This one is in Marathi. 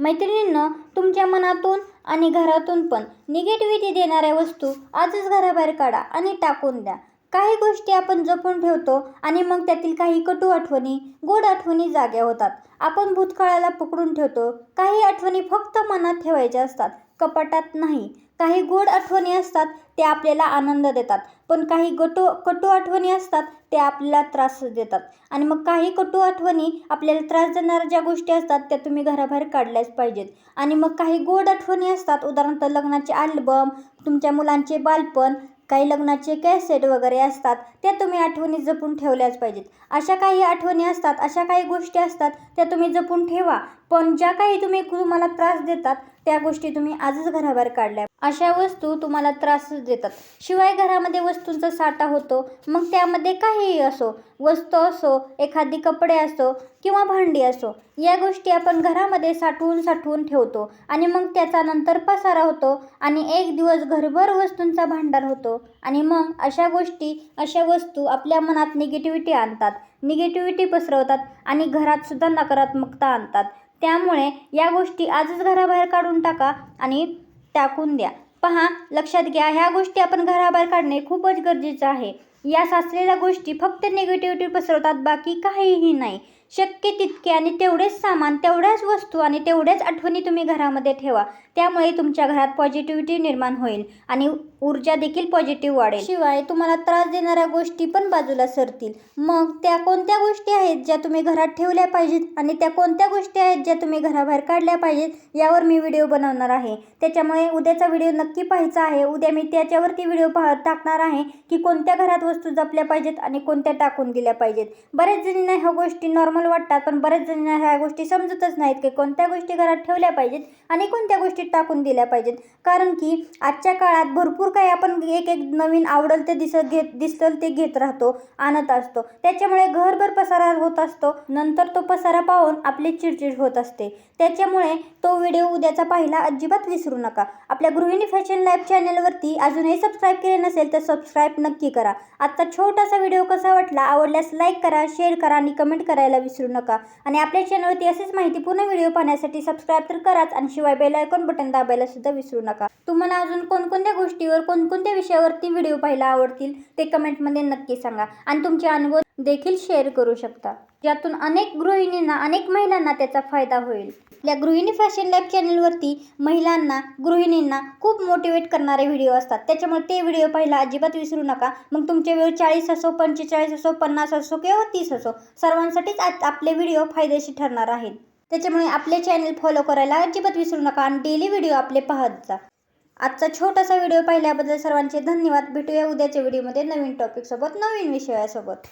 मैत्रिणींनो, तुमच्या मनातून आणि घरातून पण निगेटिव्हिटी देणाऱ्या वस्तू आजच घराबाहेर काढा आणि टाकून द्या. काही गोष्टी आपण जपून ठेवतो आणि मग त्यातील काही कटू आठवणी, गोड आठवणी जाग्या होतात. आपण भूतकाळाला पकडून ठेवतो. काही आठवणी फक्त मनात ठेवायच्या असतात, कपाटात नाही. काही गोड आठवणी असतात, ते आपल्याला आनंद देतात. पण काही कटू आठवणी असतात, ते आपल्याला त्रास देतात. आणि मग काही कटू आठवणी आपल्याला त्रास देणाऱ्या ज्या गोष्टी असतात, त्या तुम्ही घराबाहेर काढल्याच पाहिजेत. आणि मग काही गोड आठवणी असतात, उदाहरणार्थ लग्नाचे अल्बम, तुमच्या मुलांचे बालपण, काही लग्नाचे कॅसेट वगैरे असतात, त्या तुम्ही आठवणी जपून ठेवल्याच पाहिजेत. अशा काही आठवणी असतात, अशा काही गोष्टी असतात, त्या तुम्ही जपून ठेवा. पण ज्या काही तुम्हाला त्रास देतात, त्या गोष्टी तुम्ही आजच घराबाहेर काढल्या. अशा वस्तू तुम्हाला त्रासच देतात. शिवाय घरामध्ये वस्तूंचा साठा होतो. मग त्यामध्ये काहीही असो, वस्तू असो, एखादी कपडे असो किंवा भांडी असो, या गोष्टी आपण घरामध्ये साठवून ठेवतो आणि मग त्याचा नंतर पसारा होतो आणि एक दिवस घरभर वस्तूंचा भांडार होतो. आणि मग अशा वस्तू आपल्या मनात निगेटिव्हिटी आणतात, निगेटिव्हिटी पसरवतात आणि घरात सुद्धा नकारात्मकता आणतात. त्यामुळे या गोष्टी आजच घराबाहेर काढून टाका आणि टाकून द्या. पहा, लक्षात घ्या, ह्या गोष्टी आपण घराबाहेर काढणे खूपच गरजेचं आहे. या साचलेल्या गोष्टी फक्त निगेटिव्हिटी पसरवतात, बाकी काहीही नाही. शक्य तितके आणि तेवढेच सामान, तेवढ्याच वस्तू आणि तेवढ्याच आठवणी तुम्ही घरामध्ये ठेवा. त्यामुळे तुमच्या घरात पॉझिटिव्हिटी निर्माण होईल आणि ऊर्जा देखील पॉझिटिव्ह वाढेल. शिवाय तुम्हाला त्रास देणाऱ्या गोष्टी पण बाजूला सरतील. मग त्या कोणत्या गोष्टी आहेत ज्या तुम्ही घरात ठेवल्या पाहिजेत आणि त्या कोणत्या गोष्टी आहेत ज्या तुम्ही घराबाहेर काढल्या पाहिजेत, यावर मी व्हिडिओ बनवणार आहे. त्याच्यामुळे उद्याचा व्हिडिओ नक्की पाहायचा आहे. उद्या मी त्याच्यावरती व्हिडिओ टाकणार आहे की कोणत्या घरात वस्तू जपल्या पाहिजेत आणि कोणत्या टाकून दिल्या पाहिजेत. बऱ्याच जणींना ह्या गोष्टी नॉर्मल वाटतात, पण बऱ्याच जणींना ह्या गोष्टी समजतच नाहीत की कोणत्या गोष्टी घरात ठेवल्या पाहिजेत आणि कोणत्या गोष्टी टाकून दिल्या पाहिजेत. कारण की आजच्या काळात भरपूर काही आपण एक नवीन आवडल ते दिसल ते घेत राहतो, आणत असतो. त्याच्यामुळे घरभर पसारा होत असतो. नंतर तो पसारा पाहून आपली चिडचिड होत असते. त्याच्यामुळे तो व्हिडिओ उद्याचा पाहायला अजिबात विसरू नका. आपल्या गृहिणी फॅशन लाईफ चॅनलवरती अजूनही सबस्क्राईब केले नसेल तर सबस्क्राईब नक्की करा. आजचा छोटासा व्हिडिओ कसा वाटला, आवडल्यास लाईक करा, शेअर करा आणि कमेंट करायला विसरू नका. आणि आपल्या चॅनलवरती असेच माहितीपूर्ण व्हिडिओ पाहण्यासाठी सबस्क्राईब तर कराच आणि शिवाय बेल आयकॉन बटन दाबायला सुद्धा विसरू नका. तुम्हाला अजून कोणकोणत्या गोष्टीवर, कोणकोणत्या विषयावरती व्हिडिओ पाहायला आवडतील ते कमेंटमध्ये नक्की सांगा आणि तुमचे अनुभव देखील शेअर करू शकता, ज्यातून अनेक गृहिणींना, अनेक महिलांना त्याचा फायदा होईल. आपल्या गृहिणी फॅशन लाईफ चॅनलवरती महिलांना, गृहिणींना खूप मोटिवेट करणारे व्हिडिओ असतात. त्याच्यामुळे ते व्हिडिओ पाहायला अजिबात विसरू नका. मग तुमचे वेळ 40 असो, 45 असो, 50 असो किंवा 30 असो, सर्वांसाठीच आपले व्हिडिओ फायदेशीर ठरणार आहेत. त्याच्यामुळे आपले चॅनल फॉलो करायला अजिबात विसरू नका आणि डेली व्हिडिओ आपले पाहत जा. आजचा छोटासा व्हिडिओ पाहिल्याबद्दल सर्वांचे धन्यवाद. भेटूया उद्याच्या व्हिडिओमध्ये नवीन टॉपिकसोबत, नवीन विषयासोबत.